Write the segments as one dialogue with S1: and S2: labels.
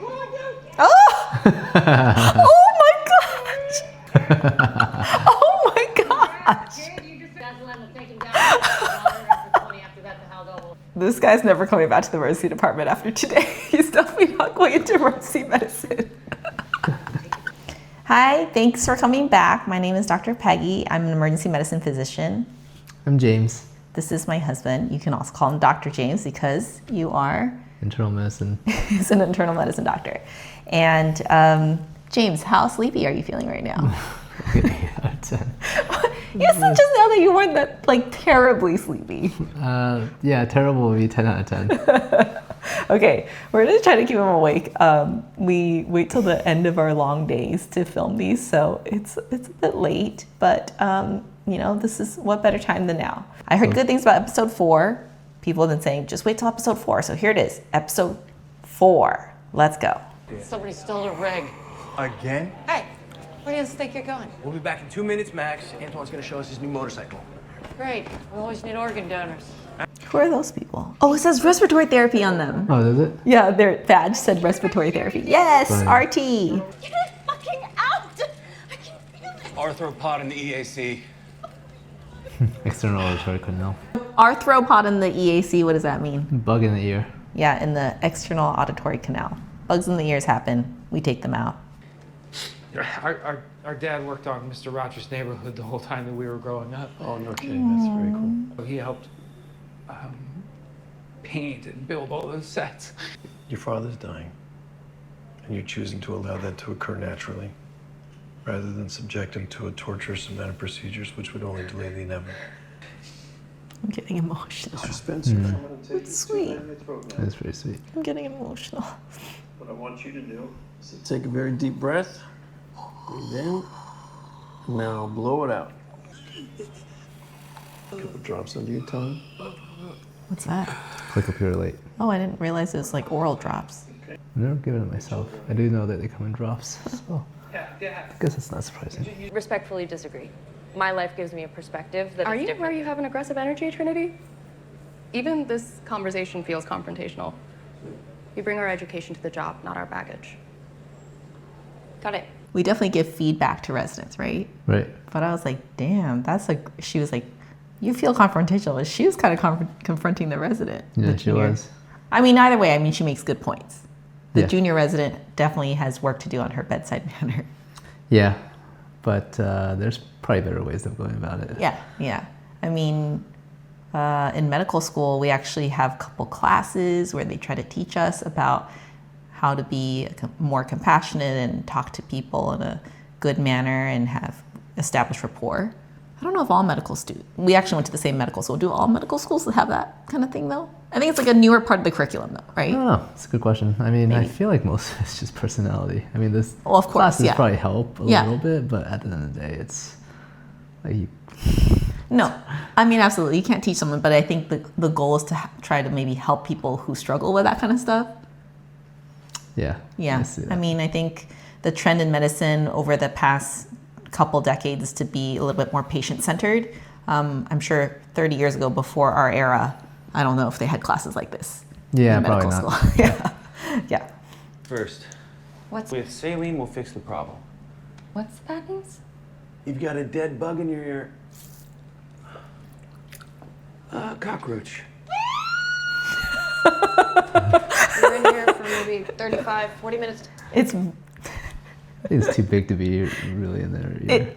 S1: Oh! Oh my gosh! Oh my gosh! This guy's never coming back to the emergency department after today. He's definitely not going into emergency medicine. Hi, thanks for coming back. My name is Dr. Peggy. I'm an emergency medicine physician.
S2: I'm James.
S1: This is my husband. You can also call him Dr. James because you are...
S2: Internal medicine.
S1: He's an internal medicine doctor. And James, how sleepy are you feeling right now?
S2: 8 out of 10.
S1: You said just now that you weren't that terribly sleepy.
S2: Yeah, terrible would be 10 out of 10.
S1: Okay, we're gonna try to keep him awake. We wait till the end of our long days to film these, so it's a bit late, but this is what better time than now. I heard good things about episode 4. People have been saying, just wait till episode 4. So here it is, episode 4. Let's go.
S3: Somebody stole a rig.
S4: Again?
S3: Hey, where do you think you're going?
S4: We'll be back in 2 minutes max. Antoine's gonna show us his new motorcycle.
S3: Great. We always need organ donors.
S1: Who are those people? Oh, it says respiratory therapy on them.
S2: Oh, does it?
S1: Yeah, their badge said respiratory therapy. Yes,
S2: Right.
S1: RT.
S5: Get it fucking out! I can feel it.
S4: Arthropod in the EAC.
S2: External auditory canal.
S1: Arthropod in the EAC, what does that mean?
S2: Bug in the ear.
S1: Yeah, in the external auditory canal. Bugs in the ears happen. We take them out.
S6: Our dad worked on Mr. Rogers' Neighborhood the whole time that we were growing up.
S4: Oh, no kidding. That's very cool.
S6: He helped paint and build all those sets.
S7: Your father's dying, and you're choosing to allow that to occur naturally, rather than subject him to a torturous amount of procedures which would only delay the inevitable.
S1: I'm getting emotional.
S7: Mr. Spencer, I'm gonna take
S1: That's sweet.
S2: That's pretty sweet.
S1: I'm getting emotional.
S7: What I want you to do is to take a very deep breath, breathe in, now blow it out. A couple drops under your tongue.
S1: What's that?
S2: Click up here late.
S1: Oh, I didn't realize it was like oral drops.
S2: I've never given it myself. I do know that they come in drops. So I guess it's not surprising.
S8: Respectfully disagree. My life gives me a perspective that
S5: Are
S8: is
S5: you
S8: different.
S5: where you have an aggressive energy, Trinity? Even this conversation feels confrontational. We bring our education to the job, not our baggage.
S8: Got it.
S1: We definitely give feedback to residents, right?
S2: Right.
S1: But I was like, damn, she was like, you feel confrontational. But she was kind of confronting the resident.
S2: Yeah,
S1: the
S2: she
S1: junior.
S2: was.
S1: I mean, either way, she makes good points. The
S2: Yeah.
S1: junior resident definitely has work to do on her bedside manner.
S2: Yeah, but there's probably better ways of going about it.
S1: Yeah. I mean, in medical school, we actually have a couple classes where they try to teach us about how to be more compassionate and talk to people in a good manner and have established rapport. I don't know if all medical students, we actually went to the same medical school. Do all medical schools have that kind of thing though? I think it's like a newer part of the curriculum though, right?
S2: I don't know. It's a good question. I mean, I
S1: Maybe.
S2: feel like most of it's just personality. I mean, this
S1: Well, of course,
S2: classes
S1: yeah.
S2: probably help a
S1: Yeah.
S2: little bit, but at the end of the day, it's like
S1: No, I mean, absolutely. You can't teach someone, but I think the goal is to try to maybe help people who struggle with that kind of stuff.
S2: Yeah.
S1: Yeah.
S2: see that.
S1: I mean, I think the trend in medicine over the past couple decades is to be a little bit more patient-centered. I'm sure 30 years ago, before our era, I don't know if they had classes like this.
S2: Yeah,
S1: in medical
S2: probably not.
S1: school. Yeah.
S4: First,
S8: What's
S4: with saline, we'll fix the problem.
S8: what's that means?
S4: You've got a dead bug in your ear. Cockroach.
S5: We're in here for maybe 35, 40 minutes.
S1: It's
S2: I think it's too big to be really in there.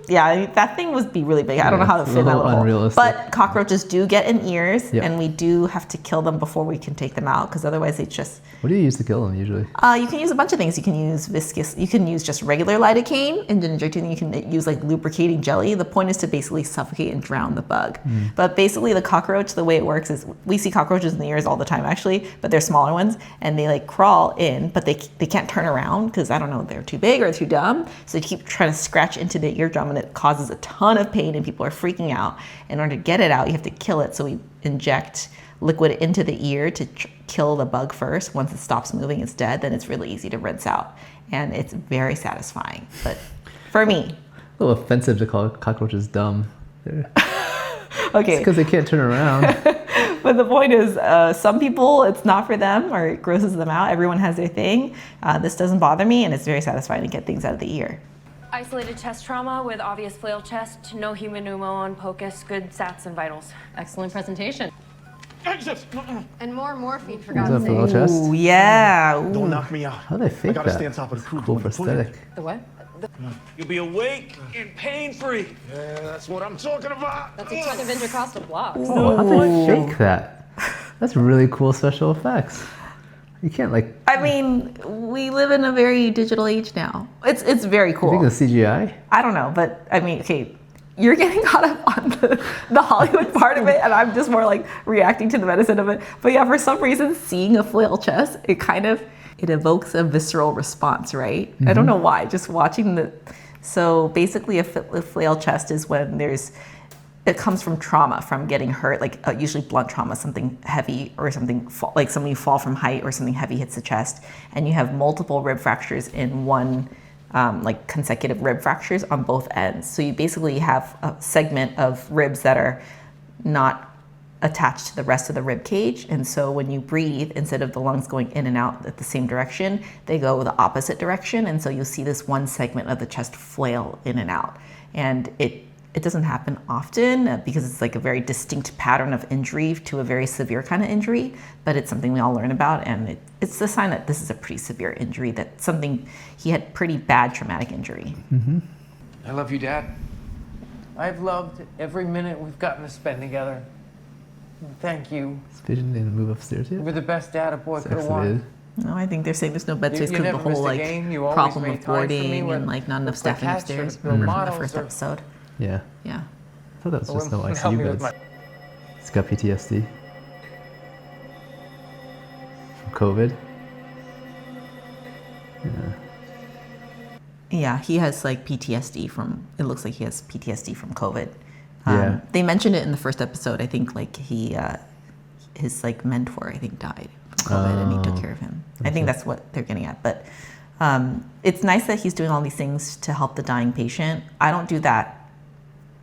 S1: yeah, that thing would be really big. I don't know how it
S2: it's
S1: fit
S2: a
S1: in that
S2: little
S1: little hole.
S2: unrealistic.
S1: But cockroaches do get in ears,
S2: Yep.
S1: and we do have to kill them before we can take them out, because otherwise they just...
S2: What do you use to kill them usually?
S1: You can use a bunch of things. You can use viscous, you can use just regular lidocaine, and then injecting, you can use like lubricating jelly. The point is to basically suffocate and drown the bug. But basically the cockroach, the way it works is, we see cockroaches in the ears all the time actually, but they're smaller ones, and they like crawl in, but they can't turn around because, I don't know, they're too big or too dumb. So they keep trying to scratch into the eardrum, and it causes a ton of pain, and people are freaking out. In order to get it out, you have to kill it. So we inject liquid into the ear to kill the bug first. Once it stops moving, it's dead. Then it's really easy to rinse out, and it's very satisfying. But for me,
S2: A little offensive to call cockroaches dumb.
S1: okay,
S2: Because they can't turn around.
S1: but But the point is, some people, it's not for them or it grosses them out. Everyone has their thing. This doesn't bother me, and it's very satisfying to get things out of the ear.
S8: Isolated chest trauma with obvious flail chest, no human pneumo on POCUS, good sats and vitals.
S3: Excellent presentation.
S5: And more morphine, for
S2: Is that
S5: God's
S2: for
S5: sake.
S2: the chest?
S1: Ooh, yeah. Ooh.
S9: Don't knock me out.
S2: How do they fake
S9: gotta
S2: that?
S9: stay on top of the crew
S2: Cool
S9: doing the
S2: prosthetic.
S3: The what?
S4: You'll be awake and pain-free.
S9: Yeah, that's what I'm talking about.
S3: That's a ton of intercostal blocks.
S2: Oh, how do they fake that? That's really cool special effects. You can't like.
S1: I mean, we live in a very digital age now. It's very
S2: You
S1: cool.
S2: think it's CGI?
S1: I don't know, but I mean, okay, you're getting caught up on the Hollywood part of it, and I'm just more like reacting to the medicine of it. But yeah, for some reason, seeing a flail chest, it evokes a visceral response, right? I don't know why. Just watching so basically, a flail chest is when it comes from trauma, from getting hurt, like usually blunt trauma, something heavy or something like something you fall from height or something heavy hits the chest, and you have multiple rib fractures in one, like consecutive rib fractures on both ends. So you basically have a segment of ribs that are not attached to the rest of the rib cage, and so when you breathe, instead of the lungs going in and out at the same direction, they go the opposite direction, and so you'll see this one segment of the chest flail in and out. And it doesn't happen often because it's like a very distinct pattern of injury to a very severe kind of injury, but it's something we all learn about, and it's a sign that this is a pretty severe injury, that he had pretty bad traumatic injury.
S6: I love you, Dad. I've loved every minute we've gotten to spend together. Thank you.
S2: This pigeon didn't move upstairs yet.
S6: You were the best dad a boy
S2: It's
S6: could have
S2: activated.
S6: wanted.
S1: No, I think they're saying there's no bed
S6: You-
S1: space
S6: you
S1: because of the
S6: never
S1: whole
S6: missed a
S1: like
S6: game. You always
S1: problem
S6: made
S1: with
S6: time for me
S1: boarding
S6: when
S1: and like not enough
S6: it's like
S1: staffing
S6: cats trying
S1: upstairs.
S6: to build
S1: In the
S6: models
S1: first
S6: or-
S1: episode.
S2: Yeah.
S1: Yeah.
S2: I thought that was just no
S6: Wouldn't help
S2: ICU
S6: me with
S2: beds.
S6: my-
S2: He's got PTSD from COVID.
S1: Yeah, he has like PTSD from. It looks like he has PTSD from COVID.
S2: Yeah.
S1: They mentioned it in the first episode. I think like his like mentor, I think, died from COVID, and he took care of him. I think that's what they're getting at. But it's nice that he's doing all these things to help the dying patient. I don't do that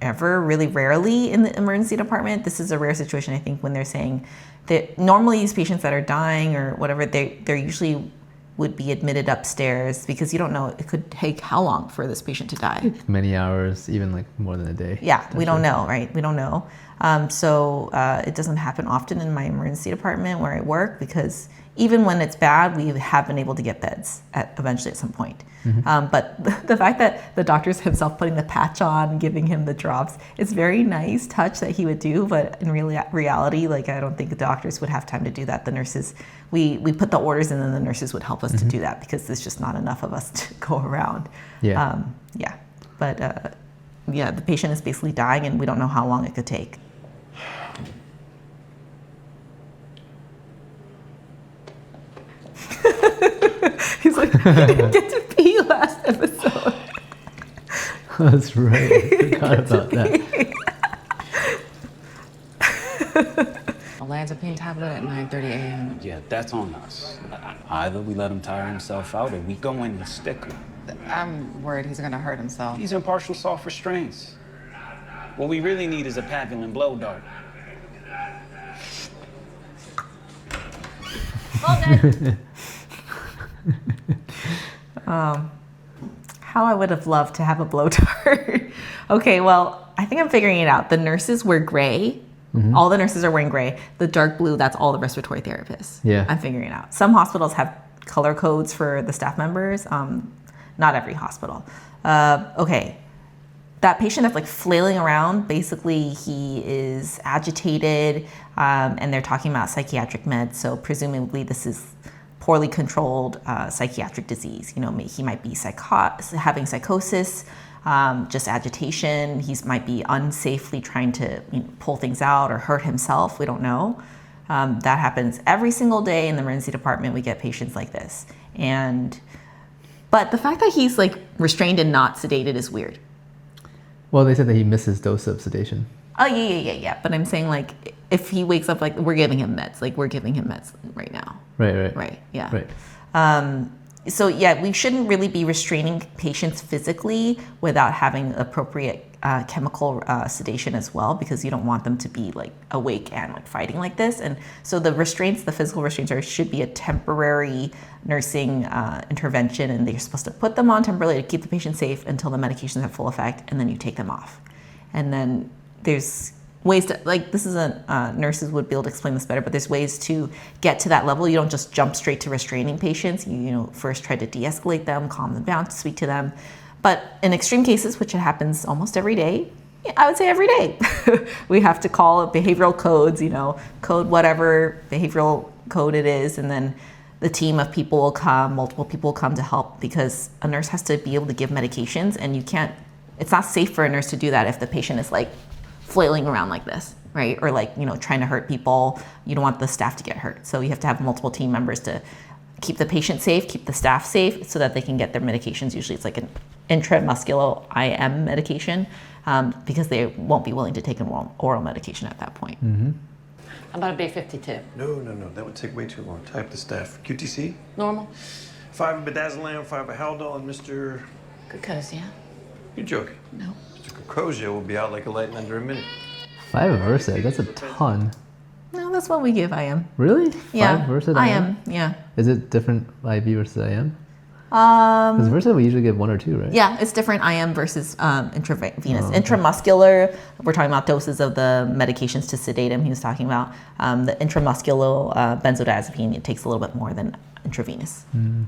S1: ever, really rarely in the emergency department. This is a rare situation, I think, when they're saying that normally these patients that are dying or whatever, they're usually would be admitted upstairs because you don't know, it could take how long for this patient to die.
S2: Many hours, even like more than a day.
S1: Yeah, we don't know, right? We don't know. So it doesn't happen often in my emergency department where I work because even when it's bad, we have been able to get beds eventually at some point. But the fact that the doctor's himself putting the patch on, giving him the drops, it's very nice touch that he would do. But in reality, like I don't think the doctors would have time to do that. The nurses, we put the orders in and the nurses would help us to do that because there's just not enough of us to go around.
S2: Yeah.
S1: Yeah. But yeah, the patient is basically dying and we don't know how long it could take. He's like, he didn't get to pee last episode.
S2: That's right. I forgot about that.
S10: Olanzapine tablet at 9:30 a.m.
S11: Yeah, that's on us. Either we let him tire himself out or we go in and stick him.
S10: I'm worried he's gonna hurt himself.
S11: He's in partial soft restraints. What we really need is a Pavilion blow dart.
S1: How I would have loved to have a blow dart. Okay, well, I think I'm figuring it out. The nurses wear gray. All the nurses are wearing gray. The dark blue, that's all the respiratory therapists.
S2: Yeah.
S1: I'm figuring it out. Some hospitals have color codes for the staff members. Not every hospital. Okay. That patient that's like flailing around, basically he is agitated, and they're talking about psychiatric meds. So presumably this is poorly controlled psychiatric disease. You know, he might be having psychosis, just agitation. He might be unsafely trying to pull things out or hurt himself. We don't know. That happens every single day in the emergency department. We get patients like this. But the fact that he's like restrained and not sedated is weird.
S2: Well, they said that he missed his dose of sedation.
S1: Oh, yeah. But I'm saying, like, if he wakes up, like, we're giving him meds. Like, we're giving him meds right now.
S2: Right,
S1: yeah.
S2: Right.
S1: So, yeah, we shouldn't really be restraining patients physically without having appropriate chemical sedation as well, because you don't want them to be like awake and like fighting like this. And so the restraints, the physical restraints should be a temporary nursing intervention, and they're supposed to put them on temporarily to keep the patient safe until the medications have full effect, and then you take them off. And then there's ways to, like, this is nurses would be able to explain this better, but there's ways to get to that level. You don't just jump straight to restraining patients. You know, first try to de-escalate them, calm them down, speak to them. But in extreme cases, which it happens almost every day, I would say every day, we have to call behavioral codes, you know, code whatever behavioral code it is, and then the team of people will come, multiple people will come to help, because a nurse has to be able to give medications, and you can't, it's not safe for a nurse to do that if the patient is like flailing around like this, right? Or like, you know, trying to hurt people. You don't want the staff to get hurt. So you have to have multiple team members to keep the patient safe, keep the staff safe, so that they can get their medications. Usually it's like an intramuscular IM medication, because they won't be willing to take an oral medication at that point.
S2: Mm-hmm.
S12: How about a B52?
S7: No, that would take way too long. Type the staff. QTC?
S12: Normal?
S7: 5 of bedazolam, 5 of Haldol, and Mr.
S12: Glucosia?
S7: You're joking.
S12: No.
S7: Mr. Glucosia will be out like a light in under a minute.
S2: 5 of Versed, that's a ton.
S1: No, that's what we give IM.
S2: Really?
S1: Yeah.
S2: 5 Versed
S1: IM, yeah.
S2: Is it different IV versus IM? Because Versed we usually give 1 or 2, right?
S1: Yeah, it's different IM versus intravenous. Intramuscular, we're talking about doses of the medications to sedate him, he was talking about. The intramuscular benzodiazepine, it takes a little bit more than intravenous.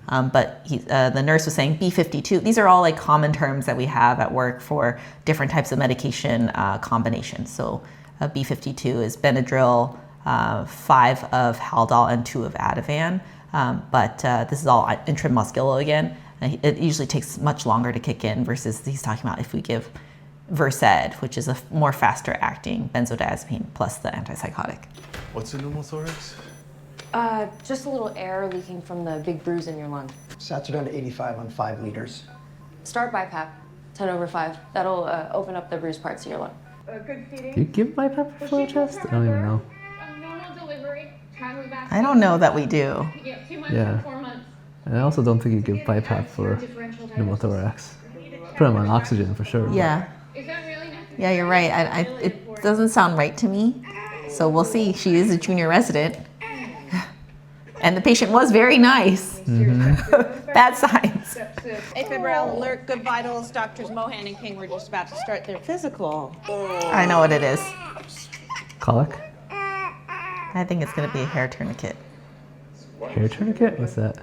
S1: But the nurse was saying B52, these are all like common terms that we have at work for different types of medication combinations. So B52 is Benadryl, 5 of Haldol, and 2 of Ativan. But this is all intramuscular again. It usually takes much longer to kick in versus he's talking about if we give Versed, which is a more faster acting benzodiazepine plus the antipsychotic.
S9: What's a pneumothorax?
S8: Just a little air leaking from the big bruise in your lung.
S13: Sats are down to 85 on 5 liters.
S8: Start BiPAP, 10/5. That'll open up the bruised parts of your lung.
S5: Good feeding.
S2: Do you give BiPAP for flow chest? I don't even know.
S5: Normal delivery.
S1: I don't know that we do.
S5: Yeah, 2 months
S2: Yeah.
S5: or 4 months.
S2: And I also don't think you give BiPAP for pneumothorax. Put them on oxygen for sure.
S1: Yeah.
S5: Is that really necessary?
S1: Yeah, you're right. It doesn't sound right to me. So we'll see. She is a junior resident. And the patient was very nice. Bad signs.
S14: Afebrile alert, good vitals. Doctors Mohan and King were just about to start their physical.
S1: I know what it is.
S2: Colic?
S1: I think it's going to be a hair tourniquet.
S2: Hair tourniquet? What's that?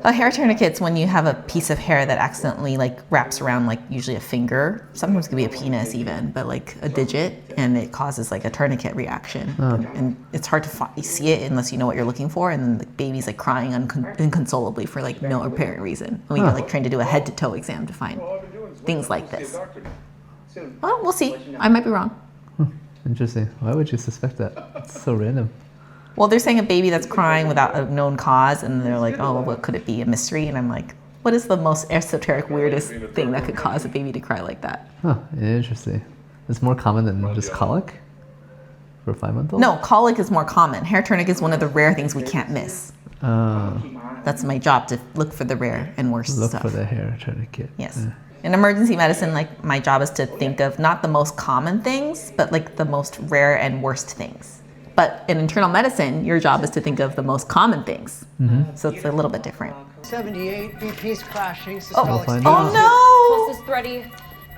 S1: A hair tourniquet's when you have a piece of hair that accidentally like wraps around like usually a finger. Sometimes it could be a penis even, but like a digit, and it causes like a tourniquet reaction. And it's hard to see it unless you know what you're looking for. And then the baby's like crying inconsolably for like no apparent reason. And you're like trying to do a head to toe exam to find things like this. Well, we'll see. I might be wrong.
S2: Interesting. Why would you suspect that? It's so random.
S1: Well, they're saying a baby that's crying without a known cause, and they're like, oh, what could it be? A mystery? And I'm like, what is the most esoteric, weirdest thing that could cause a baby to cry like that?
S2: Huh, interesting. It's more common than just colic for a 5-month-old?
S1: No, colic is more common. Hair tourniquet is one of the rare things we can't miss. That's my job, to look for the rare and worst stuff.
S2: Look for the hair tourniquet.
S1: Yes.
S2: Yeah.
S1: In emergency medicine, like my job is to think of not the most common things, but like the most rare and worst things. But in internal medicine, your job is to think of the most common things. So it's a little bit different.
S13: 78, BP's crashing,
S1: Oh,
S13: systolic.
S1: oh
S8: Pulse is thready.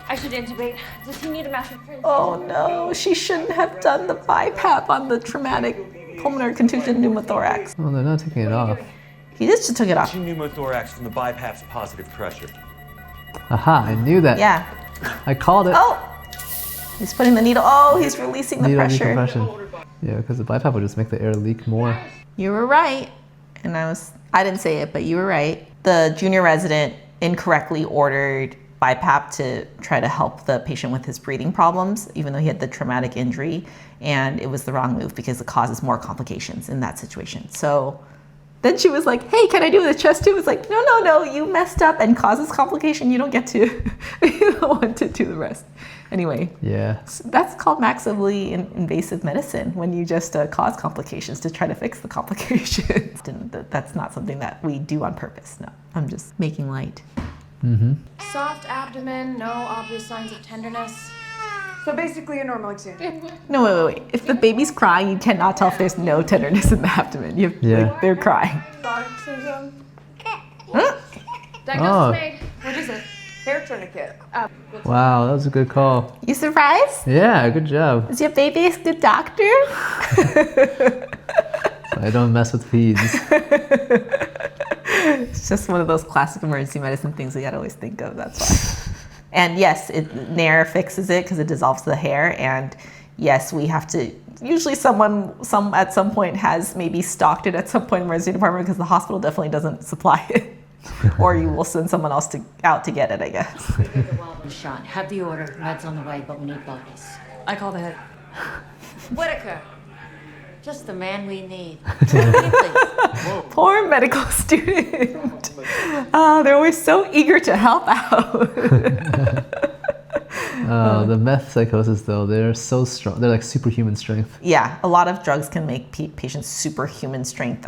S8: I should intubate. Does he need a massive transfusion?
S1: Oh no, she shouldn't have done the BiPAP on the traumatic pulmonary contusion pneumothorax.
S2: Oh, they're not taking it off.
S1: He just took it off.
S4: Pneumothorax from the BiPAP's positive pressure.
S2: Aha, I knew that.
S1: Yeah.
S2: I called it.
S1: Oh! He's putting the needle. Oh, he's releasing the
S2: Needle
S1: pressure.
S2: decompression. Yeah, because the BiPAP would just make the air leak more.
S1: You were right. And I didn't say it, but you were right. The junior resident incorrectly ordered BiPAP to try to help the patient with his breathing problems, even though he had the traumatic injury. And it was the wrong move because it causes more complications in that situation. So then she was like, hey, can I do the chest tube? It's like, no, you messed up and causes complication. You don't get to, you don't want to do the rest. Anyway,
S2: yeah,
S1: that's called maximally invasive medicine, when you just cause complications to try to fix the complications. That's not something that we do on purpose. No, I'm just making light.
S8: Soft abdomen, no obvious signs of tenderness.
S15: So basically a normal exam.
S1: No, wait. If the baby's crying, you cannot tell if there's no tenderness in the abdomen. Like, they're crying.
S15: Sonic syndrome.
S5: Diagnosis made.
S15: What is it? Hair tourniquet.
S2: Wow, that was a good call.
S1: You surprised?
S2: Yeah, good job.
S1: Is your baby a good doctor?
S2: I don't mess with peds.
S1: It's just one of those classic emergency medicine things we gotta always think of. That's why. And yes, Nair fixes it because it dissolves the hair. And yes, we have to. Usually, someone at some point has maybe stocked it at some point in the emergency department because the hospital definitely doesn't supply it. Or you will send someone else out to get it, I guess.
S12: Shot. Have the order. Meds on the way, but we need bottles.
S5: I call the head.
S12: Whitaker. Just the man we need.
S1: Poor medical student. They're always so eager to help out.
S2: The meth psychosis, though, they're so strong. They're like superhuman strength.
S1: Yeah, a lot of drugs can make patients superhuman strength.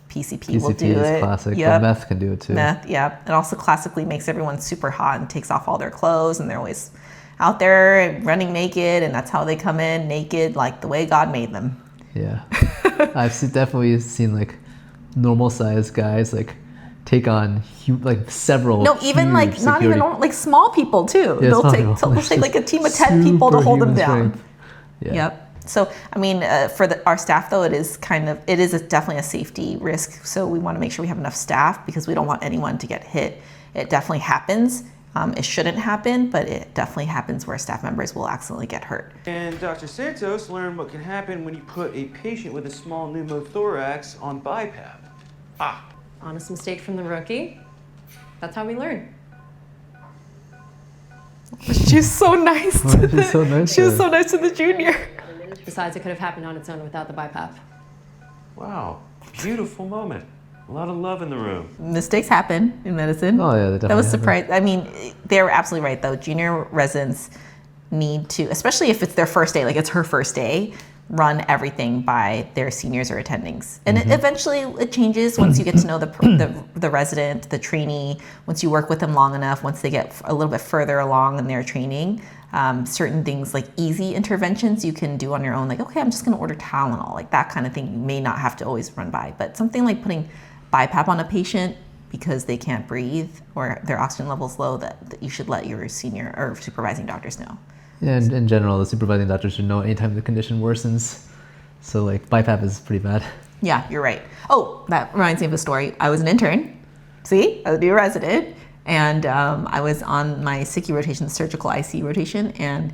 S1: PCP will do
S2: is
S1: it.
S2: Classic.
S1: Yep.
S2: But meth can do it too.
S1: Meth, yeah. It also classically makes everyone super hot and takes off all their clothes, and they're always out there running naked, and that's how they come in naked, like the way God made them.
S2: Yeah, I've definitely seen like normal sized guys like take on several.
S1: No, even like
S2: security.
S1: not even like small people too.
S2: Yeah,
S1: they'll take like a team of 10 people to hold them down.
S2: Yeah.
S1: Yep. So, I mean, for our staff, though, it is definitely a safety risk. So we want to make sure we have enough staff because we don't want anyone to get hit. It definitely happens. It shouldn't happen, but it definitely happens where staff members will accidentally get hurt.
S4: And Dr. Santos learned what can happen when you put a patient with a small pneumothorax on BiPAP.
S3: Honest mistake from the rookie. That's how we learn.
S1: She was so nice to the junior.
S3: Besides, it could have happened on its own without the BiPAP.
S4: Wow, beautiful moment. A lot of love in the room.
S1: Mistakes happen in medicine.
S2: Oh yeah, they definitely
S1: that was
S2: happen.
S1: surprising. I mean, they were absolutely right though. Junior residents need to, especially if it's their first day, like it's her first day, run everything by their seniors or attendings. And eventually it changes once you get to know the resident, the trainee, once you work with them long enough, once they get a little bit further along in their training. Certain things like easy interventions you can do on your own, like, okay, I'm just gonna order Tylenol, like that kind of thing you may not have to always run by. But something like putting BiPAP on a patient because they can't breathe or their oxygen level's low, that you should let your senior or supervising doctors know.
S2: Yeah, and in general, the supervising doctor should know anytime the condition worsens. So like BiPAP is pretty bad.
S1: Yeah, you're right. Oh, that reminds me of a story. I was an intern. See, I was a new resident. And I was on my SICU rotation, surgical ICU rotation, and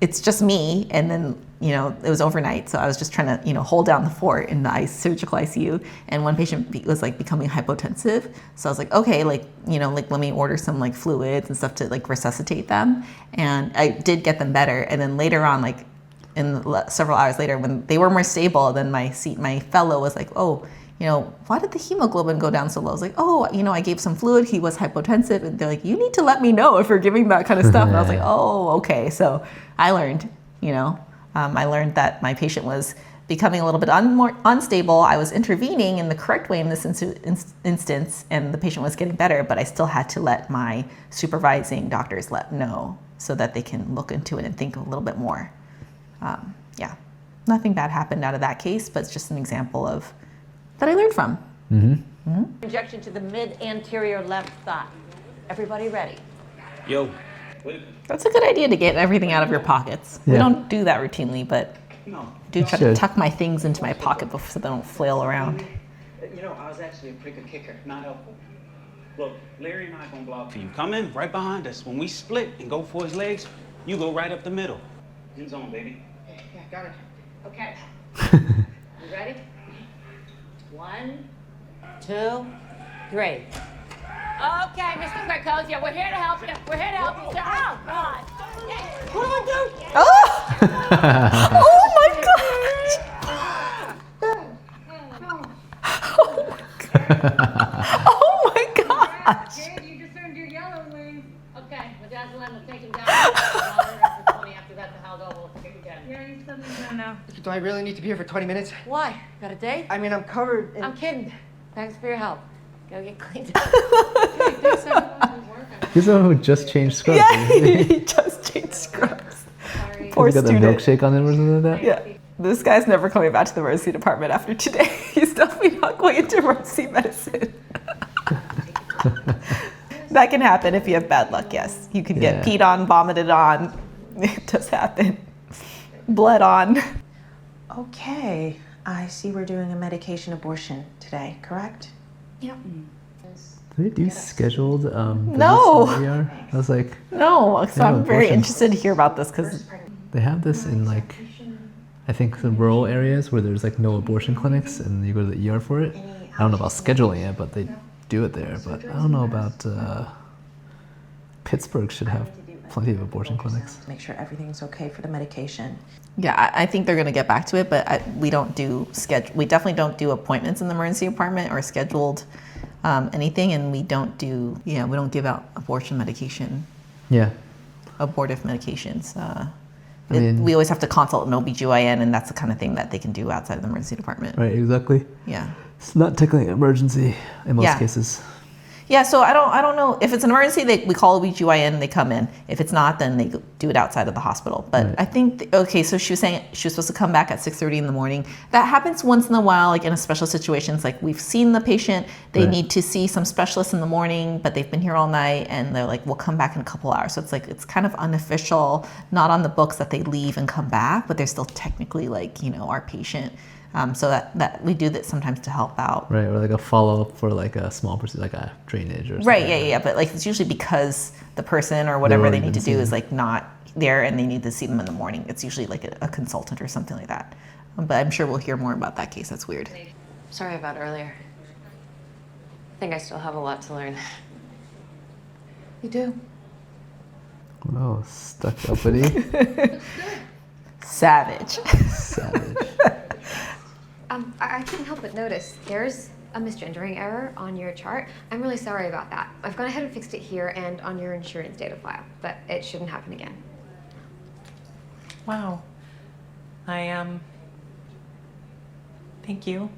S1: it's just me. And then, it was overnight. So I was just trying to, hold down the fort in the surgical ICU. And one patient was like becoming hypotensive. So I was like, okay, let me order some like fluids and stuff to like resuscitate them. And I did get them better. And then later on, several hours later, when they were more stable, then my fellow was like, oh, why did the hemoglobin go down so low? I was like, oh, I gave some fluid. He was hypotensive. And they're like, you need to let me know if you're giving that kind of stuff. And I was like, oh, okay. So I learned, I learned that my patient was becoming a little bit more unstable. I was intervening in the correct way in this instance, and the patient was getting better, but I still had to let my supervising doctors know so that they can look into it and think a little bit more. Nothing bad happened out of that case, but it's just an example of that I learned from.
S12: Injection to the mid-anterior left thigh. Everybody ready?
S11: Yo.
S1: That's a good idea to get everything out of your pockets.
S2: Yeah.
S1: We don't do that routinely, but I do try to tuck my things into my pocket so they don't flail around.
S11: I was actually a pretty good kicker, not helpful. Look, Larry and I gonna block for you. Come in right behind us. When we split and go for his legs, you go right up the middle. End zone, baby.
S12: Yeah, got it. Okay. You ready? 1, 2, 3. Okay, Mr. Krakosia, we're here to help you. We're here to help you, sir. Oh, God. What do I do?
S1: Oh! Oh, my gosh! Oh, my gosh!
S12: You just earned your yellow wing. Okay, Midazolam will take him down. After that, the Haldo will kick again. Yeah, you said me now.
S13: Do I really need to be here for 20 minutes?
S12: Why? Got a date?
S13: I mean, I'm covered in...
S12: I'm kidding. Thanks for your help. Go get cleaned up.
S2: He's the one who just changed scrubs.
S1: Yeah, he just changed scrubs. Poor
S2: got the
S1: student.
S2: milkshake on him or something like that.
S1: Yeah. This guy's never coming back to the emergency department after today. He's definitely not going into emergency medicine. That can happen if you have bad luck, yes. You could get peed on, vomited on. It does happen. Bled on.
S16: Okay, I see we're doing a medication abortion today, correct?
S8: Yep.
S2: Do they do scheduled
S1: No.
S2: visits in the ER? I was like,
S1: No, so
S2: Yeah,
S1: I'm very
S2: abortion.
S1: interested to hear about this because
S2: they have this in like, I think the rural areas where there's like no abortion clinics and you go to the ER for it. I don't know about scheduling it, but they do it there. But I don't know about Pittsburgh should have plenty of abortion clinics.
S16: Make sure everything's okay for the medication.
S1: yeah, I think they're going to get back to it, but we don't do we definitely don't do appointments in the emergency department or scheduled anything, and we don't give out abortion medication.
S2: Yeah.
S1: Abortive medications.
S2: I mean-
S1: we always have to consult an OBGYN, and that's the kind of thing that they can do outside of the emergency department.
S2: Right, exactly.
S1: Yeah.
S2: It's not technically an emergency in most
S1: Yeah.
S2: cases.
S1: Yeah, so I don't know if it's an emergency. We call OBGYN, they come in. If it's not, then they do it outside of the hospital. But I think so she was saying she was supposed to come back at 6:30 in the morning. That happens once in a while, like in a special situations. Like we've seen the patient, they need to see some specialist in the morning, but they've been here all night, and they're like, we'll come back in a couple hours. So it's kind of unofficial, not on the books that they leave and come back, but they're still technically like our patient. So that we do that sometimes to help out.
S2: Right, or like a follow-up for like a small procedure, like a drainage or something.
S1: Right, yeah. But like it's usually because the person or whatever they need to do is like not there and they need to see them in the morning. It's usually like a consultant or something like that. But I'm sure we'll hear more about that case. That's weird.
S5: Sorry about earlier. I think I still have a lot to learn.
S16: You do.
S2: Oh, stuck uppity.
S1: Savage.
S2: Savage.
S8: I couldn't help but notice there's a misgendering error on your chart. I'm really sorry about that. I've gone ahead and fixed it here and on your insurance data file, but it shouldn't happen again.
S16: Wow. Thank you.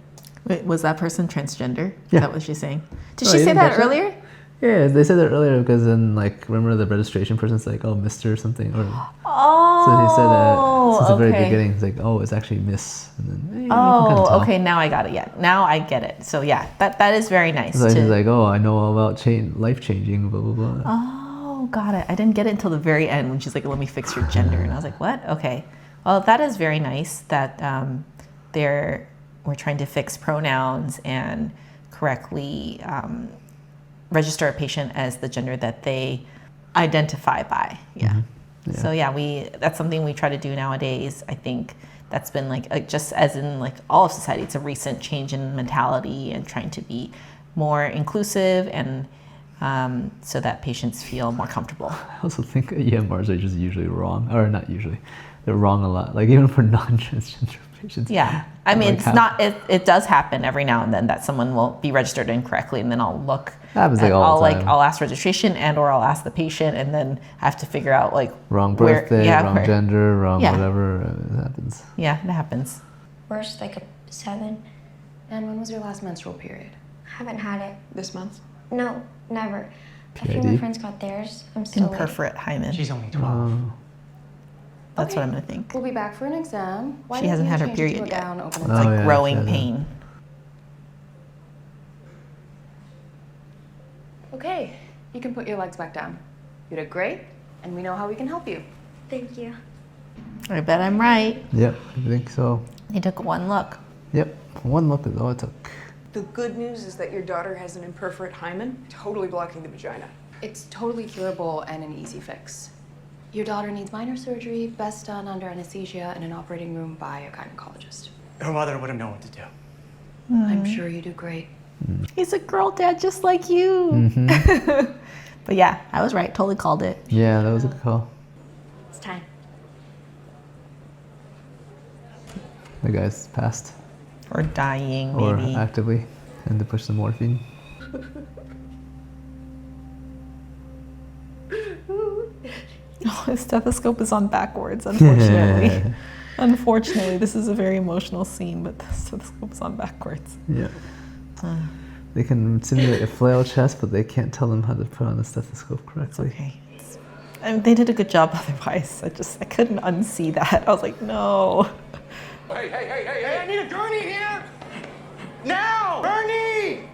S1: Wait, was that person transgender?
S2: Yeah.
S1: Is that what she's saying? Did
S2: Oh,
S1: she
S2: you
S1: say
S2: didn't
S1: that
S2: catch that?
S1: earlier?
S2: Yeah, they said that earlier because then, like, remember the registration person's like, oh, Mr. something, or
S1: Oh.
S2: so he said that since the very
S1: okay.
S2: beginning. It's like, oh, it's actually Miss. And then, you can kinda tell.
S1: Okay, now I got it. Yeah, now I get it. So yeah, that is very nice.
S2: So he's like, oh, I know all about life changing, blah blah blah.
S1: Oh, got it. I didn't get it until the very end when she's like, let me fix your gender. And I was like, what? Okay. Well, that is very nice that we're trying to fix pronouns and correctly register a patient as the gender that they identify by. Yeah.
S2: Mm-hmm. Yeah.
S1: So yeah, that's something we try to do nowadays. I think that's been like just as in like all of society, it's a recent change in mentality and trying to be more inclusive and so that patients feel more comfortable.
S2: I also think EMRs are just usually wrong, or not usually. They're wrong a lot, like even for non-transgender patients.
S1: Yeah, I mean,
S2: Like
S1: it's
S2: how-
S1: not. It does happen every now and then that someone will be registered incorrectly, and then I'll look.
S2: Happens, like,
S1: and
S2: all the time.
S1: I'll ask registration and/or I'll ask the patient, and then I have to figure out like
S2: Wrong
S1: where-
S2: birthday, wrong gender, wrong
S1: yeah.
S2: whatever. It happens.
S1: Yeah, it happens.
S8: Worst, like a 7.
S5: And when was your last menstrual period?
S8: Haven't had it.
S15: This month?
S8: No, never. A few of
S2: PID?
S8: my friends got theirs. I'm still waiting.
S1: Imperforate hymen.
S4: She's only 12.
S1: That's what I'm gonna think.
S5: We'll be back for an exam. Why
S1: She
S5: don't
S1: hasn't
S5: you
S1: had her
S5: change it to
S1: period
S5: a
S1: yet.
S5: gown, open
S1: It's
S5: it
S1: like
S2: Oh, yeah,
S1: growing
S2: she hasn't.
S1: pain.
S5: Okay, you can put your legs back down. You did great, and we know how we can help you.
S8: Thank you.
S1: I bet I'm right.
S2: Yep, I think so.
S1: He took one look.
S2: Yep, one look is all it took.
S15: The good news is that your daughter has an imperforate hymen, totally blocking the vagina.
S5: It's totally curable and an easy fix. Your daughter needs minor surgery, best done under anesthesia in an operating room by a gynecologist.
S4: Her mother wouldn't know what to do.
S5: I'm sure you do great.
S1: He's a girl dad just like you.
S2: Mm-hmm.
S1: But yeah, I was right. Totally called it.
S2: Yeah, that was a good call.
S8: It's time.
S2: The guy's passed.
S1: Or dying,
S2: Or
S1: maybe.
S2: actively, and to push some morphine.
S1: Oh, his stethoscope is on backwards, unfortunately. Unfortunately, this is a very emotional scene, but the stethoscope is on backwards.
S2: Yeah. They can simulate a flail chest, but they can't tell them how to put on the stethoscope correctly.
S1: Okay. And they did a good job otherwise. I couldn't unsee that. I was like, no.
S6: Hey, I need a gurney here! Now! Gurney!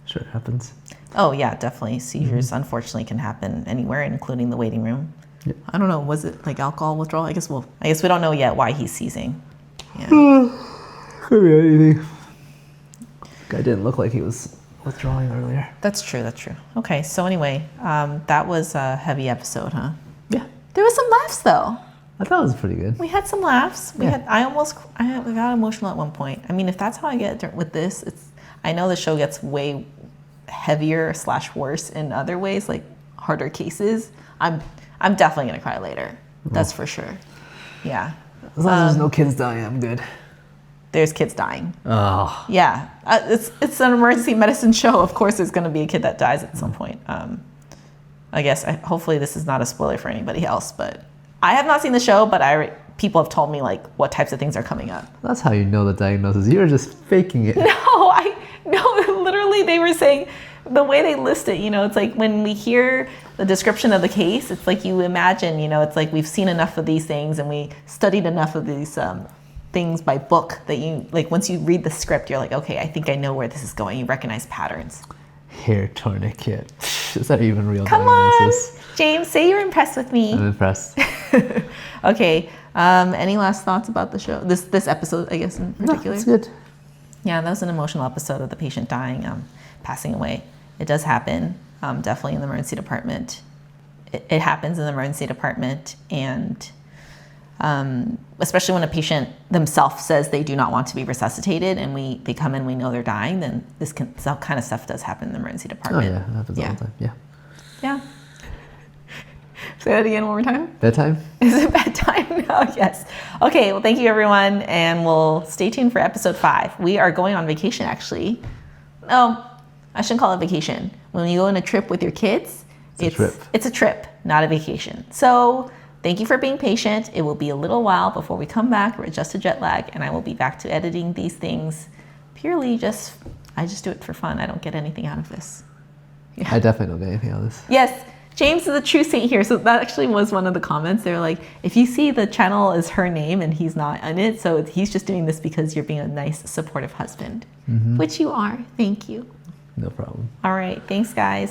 S2: Sure, it happens.
S1: Oh yeah, definitely. Seizures unfortunately can happen anywhere, including the waiting room.
S2: Yep.
S1: I don't know, was it like alcohol withdrawal? I guess we don't know yet why he's seizing. Yeah.
S2: Could be anything. Guy didn't look like he was withdrawing earlier.
S1: That's true. Okay, so anyway, that was a heavy episode, huh?
S2: Yeah.
S1: There was some laughs though.
S2: I thought it was pretty good.
S1: We had some laughs. I got emotional at one point. I mean, if that's how I get with this, I know the show gets way heavier / worse in other ways, like harder cases. I'm definitely gonna cry later. That's for sure. Yeah.
S2: As long as there's no kids dying, I'm good.
S1: There's kids dying.
S2: Oh.
S1: Yeah. It's an emergency medicine show. Of course, there's gonna be a kid that dies at some point. I guess hopefully this is not a spoiler for anybody else, but I have not seen the show, but people have told me like what types of things are coming up.
S2: That's how you know the diagnosis. You're just faking it.
S1: No, literally they were saying the way they list it, it's like when we hear the description of the case, it's like you imagine, it's like we've seen enough of these things and we studied enough of these things by book that you, like once you read the script, you're like, okay, I think I know where this is going. You recognize patterns.
S2: Hair tourniquet. Is that even real
S1: Come
S2: diagnosis?
S1: on, James, say you're impressed with me.
S2: I'm impressed.
S1: Okay, any last thoughts about the show? This episode, I guess, in particular?
S2: No, it's good.
S1: Yeah, that was an emotional episode of the patient dying, passing away. It does happen, definitely in the emergency department. It happens in the emergency department, and especially when a patient themselves says they do not want to be resuscitated, and they come in, we know they're dying, then some kind of stuff does happen in the emergency department.
S2: Oh yeah, it happens all the time. Yeah.
S1: Yeah. Say that again one more time.
S2: Bedtime?
S1: Is it bedtime now? Yes. Okay, well, thank you, everyone, and we'll stay tuned for episode 5. We are going on vacation, actually. Oh, I shouldn't call it vacation. When you go on a trip with your kids, it's a trip, not a vacation. So thank you for being patient. It will be a little while before we come back. We're adjusted jet lag, and I will be back to editing these things purely I just do it for fun. I don't get anything out of this. Yeah.
S2: I definitely don't get anything out of this.
S1: Yes. James is a true saint here. So that actually was one of the comments. They were like, if you see the channel is her name and he's not in it, so he's just doing this because you're being a nice, supportive husband, which you are. Thank you.
S2: No problem.
S1: All right. Thanks, guys.